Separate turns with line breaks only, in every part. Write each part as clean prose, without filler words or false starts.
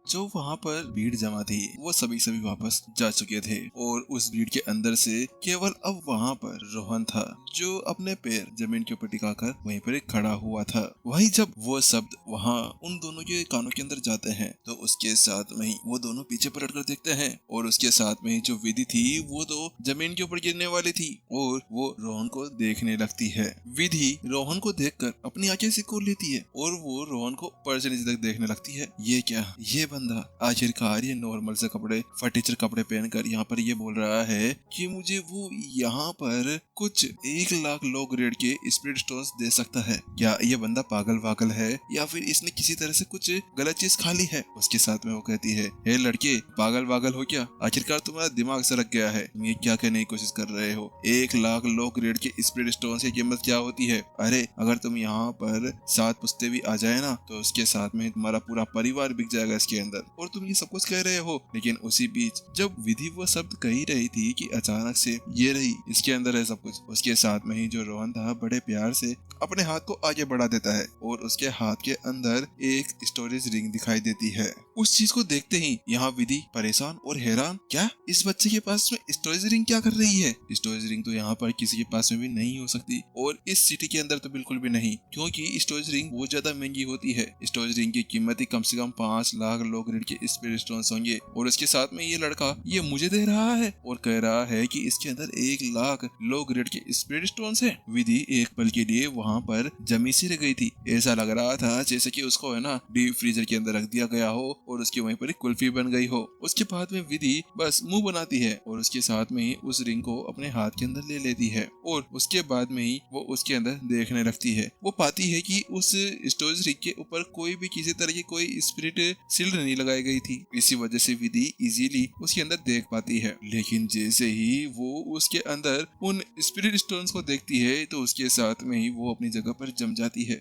जो वहाँ पर भीड़ जमा थी वो सभी वापस जा चुके थे और उस भीड़ के अंदर से केवल अब वहाँ पर रोहन था जो अपने पैर जमीन के ऊपर टिकाकर वहीं पर खड़ा हुआ था। वहीं जब वो शब्द वहाँ उन दोनों के कानों के अंदर जाते हैं तो उसके साथ में ही वो दोनों पीछे पलट कर देखते हैं और उसके साथ में ही जो विधि थी वो तो जमीन के ऊपर गिरने वाली थी और वो रोहन को देखने लगती है। विधि रोहन को देखकर अपनी आंखें सिकोड़ लेती है और वो रोहन को ऊपर से नीचे तक देखने लगती है। ये क्या, ये बंदा आखिरकार ये नॉर्मल से कपड़े फटीचर कपड़े पहनकर यहाँ पर ये बोल रहा है कि मुझे वो यहाँ पर कुछ 1 लाख लो ग्रेड के स्पिरिट स्टोन्स दे सकता है। क्या ये बंदा पागल है या फिर इसने किसी तरह से कुछ गलत चीज खा ली है। उसके साथ में वो कहती है, हे लड़के, पागल हो क्या? आखिरकार तुम्हारा दिमाग सरक गया है, तुम ये क्या कहने की कोशिश कर रहे हो? 1 लाख लो ग्रेड के स्पिरिट स्टोन्स की कीमत क्या होती है? अरे अगर तुम यहाँ पर 7 पुश्ते भी आ जाए ना तो उसके साथ में तुम्हारा पूरा परिवार बिक जाएगा इसके अंदर, और तुम ये सब कुछ कह रहे हो। लेकिन उसी बीच जब विधि वो शब्द कह ही रही थी कि अचानक से ये रही, इसके अंदर है सब कुछ। उसके साथ में ही जो रोहन था बड़े प्यार से अपने हाथ को आगे बढ़ा देता है और उसके हाथ के अंदर एक स्टोरेज रिंग दिखाई देती है। उस चीज को देखते ही यहाँ विधि परेशान और हैरान, क्या इस बच्चे के पास में स्टोरेज रिंग क्या कर रही है? स्टोरेज रिंग तो यहाँ पर किसी के पास में भी नहीं हो सकती और इस सिटी के अंदर तो बिल्कुल भी नहीं, क्योंकि स्टोरेज रिंग बहुत ज्यादा महंगी होती है। स्टोरेज रिंग की कीमत ही कम से कम 5 लाख लो ग्रेड के स्पिरिट स्टोन्स होंगे और इसके साथ में ये लड़का ये मुझे दे रहा है और कह रहा है कि इसके अंदर 1 लाख लो ग्रेड के स्पिरिट स्टोन्स है। विधि एक पल के लिए वहाँ पर जमी सी रह गई थी। ऐसा लग रहा था जैसे कि उसको है ना डीप फ्रीजर के अंदर रख दिया गया हो और उसकी वहीं पर एक कुल्फी बन गई हो। उसके बाद में विधि बस मुंह बनाती है और उसके साथ में ही उस रिंग को अपने हाथ के अंदर ले लेती है और उसके बाद में ही वो उसके अंदर देखने लगती है। वो पाती है कि उस स्टोरेज रिंग के ऊपर कोई भी किसी तरह की कोई स्पिरिट सील्ड नहीं लगाई गई थी। इसी वजह से विधि इजीली उसके अंदर देख पाती है। लेकिन जैसे ही वो उसके अंदर उन स्पिरिट स्टोन्स को देखती है तो उसके साथ में ही वो अपनी जगह पर जम जाती है।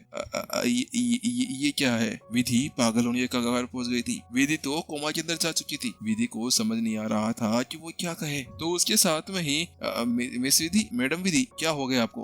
ये क्या है? विधि पागल होने के कगार पहुंच गई थी। विधि तो कोमा के अंदर जा चुकी थी। विधि को समझ नहीं आ रहा था कि वो क्या कहे। तो उसके साथ में ही मिस विधि, मैडम विधि, क्या हो गया आपको?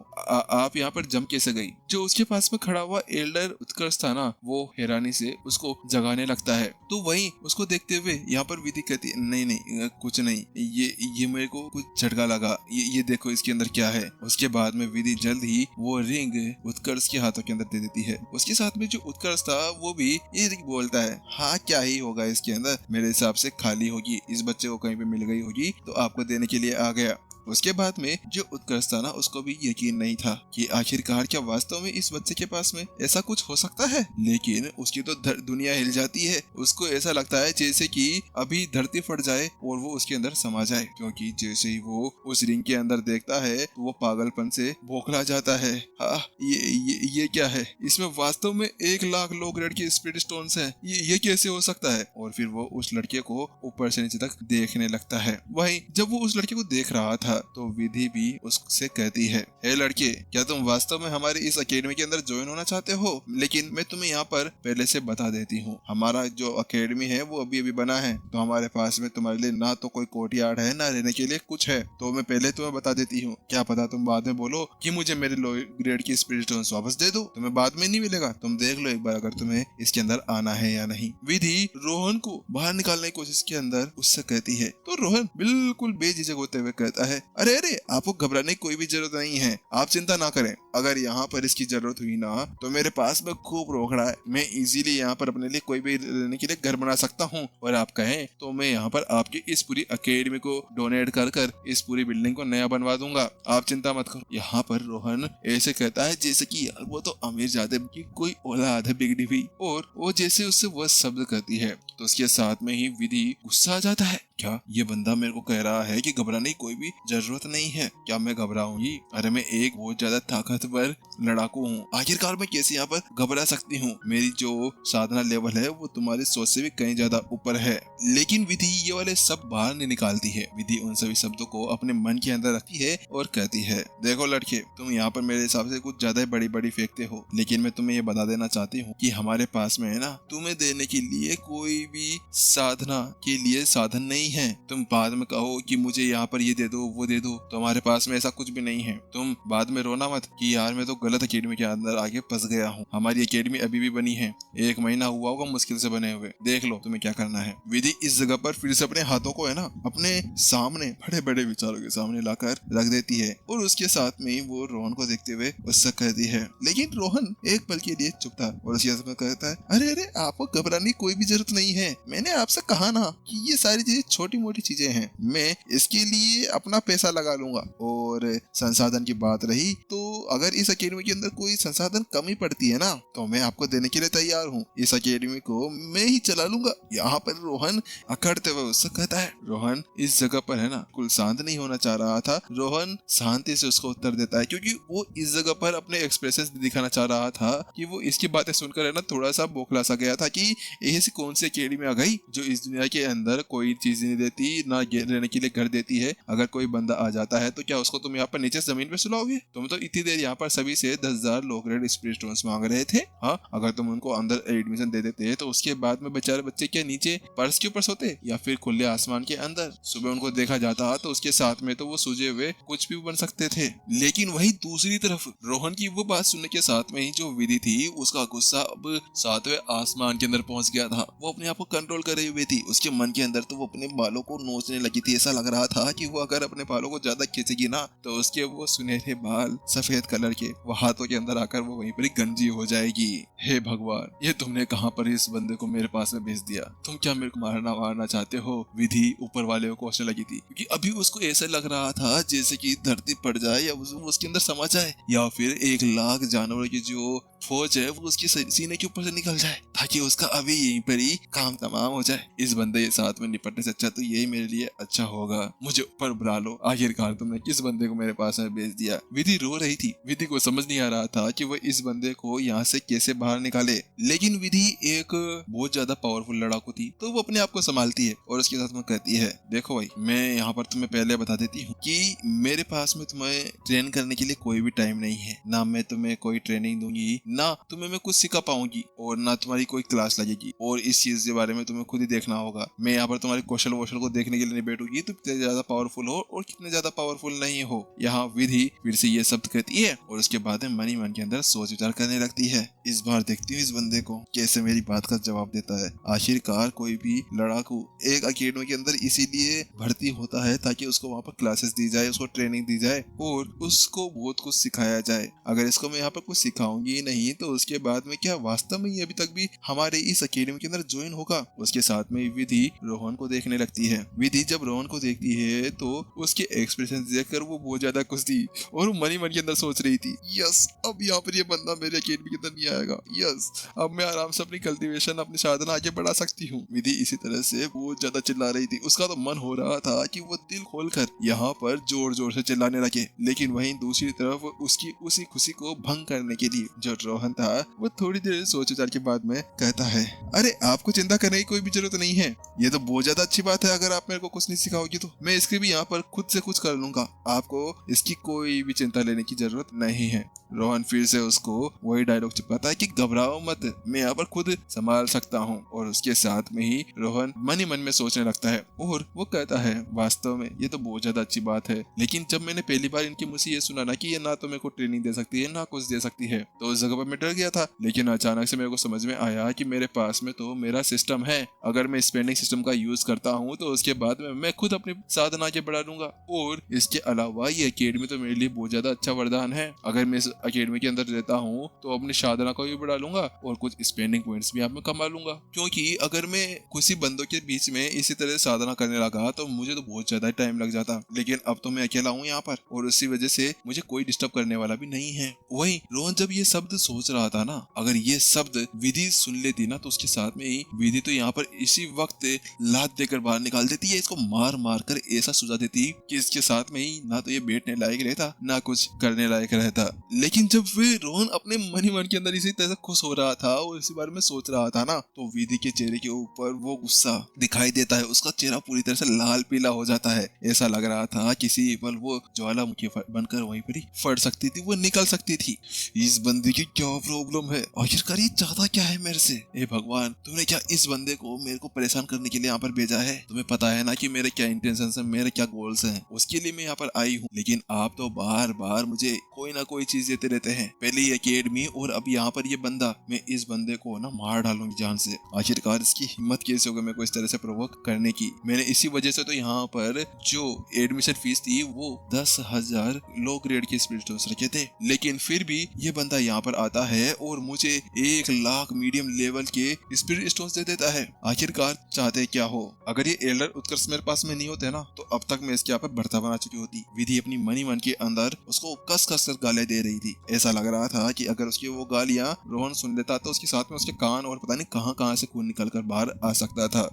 आप यहाँ पर जम कैसे गई? जो उसके पास में खड़ा हुआ एल्डर उत्कर्ष था ना, वो हैरानी से उसको जगाने लगता है। तो वहीं उसको देखते हुए यहाँ पर विधि कहती है, नहीं कुछ नहीं, ये मेरे को कुछ झटका लगा, ये देखो इसके अंदर क्या है। उसके बाद में विधि जल्द ही वो रिंग उत्कर्ष के हाथों के अंदर दे देती है। उसके साथ में जो उत्कर्ष था वो भी ये बोलता है, हाँ क्या ही होगा इसके अंदर, मेरे हिसाब से खाली होगी, इस बच्चे को कहीं पे मिल गई होगी तो आपको देने के लिए आ गया। उसके बाद में जो उत्कर्ष था ना, उसको भी यकीन नहीं था कि आखिरकार क्या वास्तव में इस बच्चे के पास में ऐसा कुछ हो सकता है। लेकिन उसकी तो दुनिया हिल जाती है। उसको ऐसा लगता है जैसे कि अभी धरती फट जाए और वो उसके अंदर समा जाए, क्योंकि जैसे ही वो उस रिंग के अंदर देखता है तो वो पागलपन से बौखला जाता है। हाँ, ये क्या है? इसमें वास्तव में 1 लाख लो ग्रेड के स्पिरिट स्टोन्स हैं। ये कैसे हो सकता है? और फिर वो उस लड़के को ऊपर से नीचे तक देखने लगता है। वहीं जब वो उस लड़के को देख रहा था तो विधि भी उससे कहती है, हे लड़के, क्या तुम वास्तव में हमारे इस अकेडमी के अंदर ज्वाइन होना चाहते हो? लेकिन मैं तुम्हें यहाँ पर पहले से बता देती हूँ, हमारा जो अकेडमी है वो अभी बना है, तो हमारे पास में तुम्हारे लिए ना तो कोई कोर्टयार्ड है ना रहने के लिए कुछ है। तो मैं पहले तुम्हें बता देती हूँ, क्या पता तुम बाद में बोलो कि मुझे मेरे लो ग्रेड की स्पिरिट स्टोन्स वापस दे दो, तुम्हें बाद में नहीं मिलेगा। तुम देख लो एक बार अगर तुम्हें इसके अंदर आना है या नहीं। विधि रोहन को बाहर निकालने की कोशिश के अंदर उससे कहती है, तो रोहन बिल्कुल बेझिझक होते हुए कहता है, अरे आपको घबराने की कोई भी जरूरत नहीं है, आप चिंता ना करें। अगर यहाँ पर इसकी जरूरत हुई ना तो मेरे पास में खूब रोकड़ा है, मैं इजीली यहाँ पर अपने लिए कोई भी रहने के लिए घर बना सकता हूँ, और आप कहें तो मैं यहाँ पर आपकी इस पूरी अकेडमी को डोनेट कर इस पूरी बिल्डिंग को नया बनवा दूंगा, आप चिंता मत करो। यहाँ पर रोहन ऐसे कहता है जैसे कि यार वो तो अमीर जादे की कोई औलाद है बिगड़ी हुई, और वो जैसे उससे वह शब्द कहती है तो उसके साथ में ही विधि गुस्सा आ जाता है। क्या ये बंदा मेरे को कह रहा है कि घबराने की कोई भी जरूरत नहीं है? क्या मैं घबराऊंगी? अरे मैं एक बहुत ज्यादा ताकतवर लड़ाकू हूँ, आखिरकार मैं कैसे यहाँ पर घबरा सकती हूँ? मेरी जो साधना लेवल है वो तुम्हारी सोच से भी कहीं ज्यादा ऊपर है। लेकिन विधि ये वाले सब बाहर नहीं निकालती है। विधि उन सभी शब्दों को अपने मन के अंदर रखती है और कहती है, देखो लड़के, तुम यहाँ पर मेरे हिसाब से कुछ ज्यादा बड़ी फेंकते हो, लेकिन मैं तुम्हें ये बता देना चाहती हूँ कि हमारे पास में है ना, तुम्हें देने के लिए कोई कोई भी साधना के लिए साधन नहीं है। तुम बाद में कहो कि मुझे यहाँ पर ये दे दो वो दे दो, तो हमारे पास में ऐसा कुछ भी नहीं है। तुम बाद में रोना मत कि यार मैं तो गलत अकेडमी के अंदर आके फंस गया हूँ। हमारी अकेडमी अभी भी बनी है, 1 महीना हुआ होगा मुश्किल से बने हुए, देख लो तुम्हें क्या करना है। विधि इस जगह पर फिर से अपने हाथों को है ना अपने सामने बड़े बड़े विचारों के सामने लाकर रख देती है और उसके साथ में वो रोहन को देखते हुए उससे कहती है। लेकिन रोहन एक पल के लिए चुप था और उसके साथ में कहता है, अरे अरे आपको घबराने की कोई भी जरूरत नहीं है। मैंने आपसे कहा ना कि ये सारी चीजें छोटी मोटी चीजें हैं, मैं इसके लिए अपना पैसा लगा लूंगा। और संसाधन की बात रही तो अगर इस अकेडमी के अंदर कोई संसाधन कमी पड़ती है ना तो मैं आपको देने के लिए तैयार हूँ। इस अकेडमी को मैं ही चला लूंगा। यहाँ पर रोहन अकड़ते हुए उससे कहता है। रोहन इस जगह पर है ना कुल शांत नहीं होना चाह रहा था। रोहन शांति से उसको उत्तर देता है क्योंकि वो इस जगह पर अपने एक्सप्रेशन दिखाना चाह रहा था कि वो इसकी बातें सुनकर है ना थोड़ा सा बौखला सा गया था कि ऐसी कौन सी अकेडमी आ गई जो इस दुनिया के अंदर कोई चीज नहीं देती, ना रहने के लिए घर देती है। अगर कोई बंदा आ जाता है तो क्या उसको तुम यहाँ पर नीचे जमीन पे सुलाओगे? तुम तो इतनी देर यहाँ पर सभी से 10,000 लो ग्रेड स्पिरिट स्टोन्स मांग रहे थे। हाँ, अगर तुम उनको अंदर एडमिशन दे देते तो उसके बाद में बेचारे बच्चे क्या नीचे फर्श के ऊपर सोते या फिर खुले आसमान के अंदर? सुबह उनको देखा जाता तो उसके साथ में तो वो सूजे हुए कुछ भी बन सकते थे। लेकिन वही दूसरी तरफ रोहन की वो बात सुनने के साथ में ही जो विधि थी उसका गुस्सा अब 7वें आसमान के अंदर पहुंच गया था। वो अपने आप को कंट्रोल करे हुए थी। उसके मन के अंदर तो वो अपने बालों को नोचने लगी थी। ऐसा लग रहा था कि वो अगर अपने बालों को ज्यादा खींचेगी ना तो उसके वो सुनहरे बाल सफेद कलर के वो हाथों के अंदर आकर वो वहीं पर गंजी हो जाएगी। हे भगवान, ये तुमने कहां पर इस बंदे को मेरे पास में भेज दिया? तुम क्या मेरे को मारना चाहते हो? विधि ऊपर वाले को कोसने लगी थी क्योंकि अभी उसको ऐसा लग रहा था जैसे कि धरती पड़ जाए या उसके अंदर समा जाए या फिर 1,00,000 जानवरों की जो फौज है वो उसकी सीने के ऊपर से निकल जाए ताकि उसका अभी यहीं पर ही काम तमाम हो जाए। इस बंदे के साथ में निपटने से अच्छा तो यही मेरे लिए अच्छा होगा। मुझे ऊपर बुला लो, आखिरकार तुमने किस बंदे को मेरे पास में भेज दिया? विधि रो रही थी। विधि को समझ नहीं आ रहा था कि वो इस बंदे को यहाँ से कैसे बाहर निकाले। लेकिन विधि एक बहुत ज्यादा पावरफुल लड़ाकू थी तो वो अपने आप को संभालती है और उसके साथ में कहती है, देखो भाई, मैं यहाँ पर तुम्हें पहले बता देती हूँ कि मेरे पास में तुम्हें ट्रेन करने के लिए कोई भी टाइम नहीं है। ना मैं तुम्हें कोई ट्रेनिंग दूंगी, ना तुम्हें मैं कुछ सिखा पाऊंगी और ना तुम्हारी कोई क्लास लगेगी। और इस चीज के बारे में तुम्हें खुद ही देखना होगा। मैं यहाँ पर तुम्हारे कौशल वौशल को देखने के लिए नहीं बैठूंगी तुम कितने ज्यादा पावरफुल हो और कितने ज्यादा पावरफुल नहीं हो। यहाँ विधि फिर से ये शब्द कहती है और उसके बाद मन ही मन के अंदर सोच विचार करने लगती है। इस बार देखती हूँ इस बंदे को कैसे मेरी बात का जवाब देता है। आखिरकार कोई भी लड़ाकू एक अकेडमी के अंदर इसीलिए भर्ती होता है ताकि उसको वहाँ पर क्लासेस दी जाए, उसको ट्रेनिंग दी जाए और उसको बहुत कुछ सिखाया जाए। अगर इसको मैं यहाँ पर कुछ सिखाऊंगी नहीं तो उसके बाद में क्या वास्तव में अभी तक भी हमारे इस अकेडमी के अंदर ज्वाइन होगा? उसके साथ में विधि रोहन को देखने लगती है। विधि जब रोहन को देखती है तो उसके एक्सप्रेशन देखकर वो बहुत ज्यादा खुश थी और मन ही मन के अंदर सोच रही थी, यस, अब यहाँ पर ये बंदा मेरे अकेडमी के अंदर नहीं आएगा। यस, अब मैं आराम से अपनी कल्टीवेशन, अपनी साधना आगे बढ़ा सकती हूँ। विधि इसी तरह से बहुत ज्यादा चिल्ला रही थी। उसका तो मन हो रहा था कि वो दिल खोलकर यहाँ पर जोर जोर से चिल्लाने लगे। लेकिन वहीं दूसरी तरफ उसकी उसी खुशी को भंग करने के लिए जो रोहन था वो थोड़ी देर सोच विचार के बाद में कहता है, अरे आपको चिंता करने की कोई भी जरूरत नहीं है। ये तो बहुत ज्यादा अच्छी बात है। अगर आप मेरे को कुछ नहीं सिखाओगी तो मैं इसके भी यहाँ पर खुद से कुछ कर लूंगा। आपको इसकी कोई भी चिंता लेने की जरूरत नहीं है। रोहन फिर से उसको वही डायलॉग चिपकाता है कि घबराओ मत, मैं यहाँ पर खुद संभाल सकता हूँ। और उसके साथ में ही रोहन मन ही मन में सोचने लगता है और वो कहता है, वास्तव में ये तो बहुत ज्यादा अच्छी बात है। लेकिन जब मैंने पहली बार इनके मुझसे ये सुना ना कि ये ना तो मेरे को ट्रेनिंग दे सकती है ना कुछ दे सकती है तो उस जगह पर मैं डर गया था। लेकिन अचानक से मेरे को समझ में आया कि मेरे पास में तो मेरा सिस्टम है। अगर मैं स्पेंडिंग सिस्टम का यूज करता हूँ तो उसके बाद में मैं खुद अपनी साधना आगे बढ़ा लूंगा। और इसके अलावा ये अकेडमी तो मेरे लिए बहुत ज्यादा अच्छा वरदान है। अगर मैं इस अकेडमी के अंदर रहता हूँ तो अपनी साधना को भी बढ़ा लूंगा और कुछ स्पेंडिंग पॉइंट्स भी आप में कमा लूंगा। क्योंकि अगर मैं कुछ ही बंदों के बीच में इसी तरह साधना करने लगा तो मुझे तो बहुत ज्यादा टाइम लग जाता। लेकिन अब तो मैं अकेला हूँ यहाँ पर और उसी वजह से मुझे कोई डिस्टर्ब करने वाला भी नहीं है। वही रोहन जब ये शब्द सोच रहा था ना, अगर ये शब्द विधि सुन लेती ना तो उसके साथ में ही विधि तो यहाँ पर इसी वक्त लात देकर बाहर निकाल देती है। इसको मार मार कर ऐसा सुझा देती कि इसके साथ में ही ना तो ये बैठने लायक रहता ना कुछ करने लायक रहता। लेकिन जब वे रोहन अपने मन ही मन के अंदर इसी तरह से खुश हो रहा था और इसी बारे में सोच रहा था ना तो विधि के चेहरे के ऊपर वो गुस्सा दिखाई देता है। उसका चेहरा पूरी तरह से लाल पीला हो जाता है। ऐसा लग रहा था किसी पल वो ज्वालामुखी बनकर वहीं पर ही फट सकती थी, वो निकल सकती थी। इस बंदी की क्या प्रॉब्लम है? आखिरकार ये चाहता क्या है मेरे से? ए भगवान, तूने क्या इस बंदे को मेरे को परेशान करने के लिए यहाँ पर भेजा है? तुम्हें पता है ना कि मेरे क्या इंटेंशन है, मेरे क्या गोल्स हैं, उसके लिए मैं यहाँ पर आई हूँ। लेकिन आप तो बार बार मुझे कोई ना कोई चीज देते रहते हैं, पहले ये अकेडमी और अब यहाँ पर ये बंदा। मैं इस बंदे को ना मार डालूंगी जान से। आखिरकार इसकी हिम्मत कैसे होगी मेरे को इस तरह से प्रोवोक करने की? मैंने इसी वजह से तो यहाँ पर जो एडमिशन फीस थी वो 10,000 लो ग्रेड के स्पिरिट स्टोन्स रखे थे, लेकिन फिर भी ये बंदा यहाँ पर आता है और मुझे 1 लाख मीडियम लेवल के स्पिरिट स्टोन्स दे देता है। आखिरकार चाहते क्या हो? अगर ये एल्डर उत्कर्ष मेरे पास में नहीं होते ना तो अब तक मैं इसके यहाँ पर भर्ता बना चुकी होती। विधि अपनी मनी मन के अंदर उसको कस कस कर गालियां दे रही थी। ऐसा लग रहा था कि अगर उसकी वो गालियां रोहन सुन लेता तो उसके साथ में उसके कान और पता नहीं कहां से खून निकल कर बाहर आ सकता था।